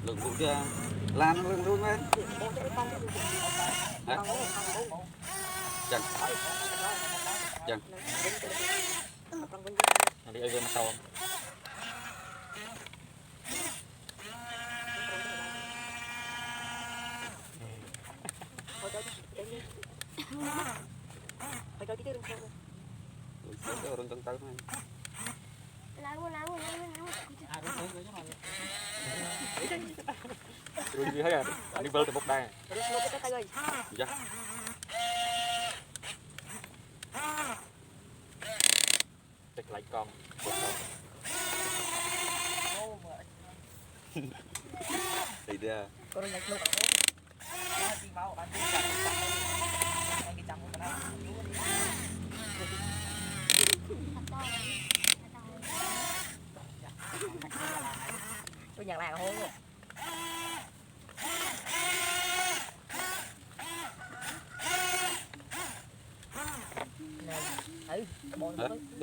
Lượng vụ chưa lan lượng luôn đấy chẳng chẳng đi ở bên sau rừng tầng tầng này rồi gì hết à đi vơ từ một đài dạ take lại con thì ra tôi nhận lại hôn luôn.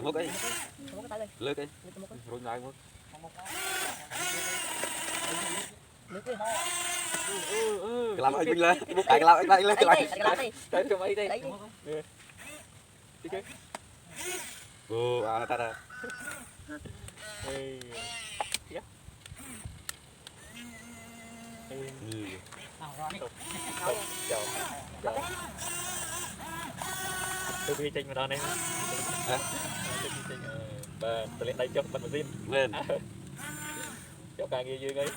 một cái lướt cái rồi lại một làm anh mình lên một cái làm anh lên cái cho mấy đây ô à ta ra tôi ghi trên mà đó này tôi lên đây cho mình zin lên cho càng nghe dương ấy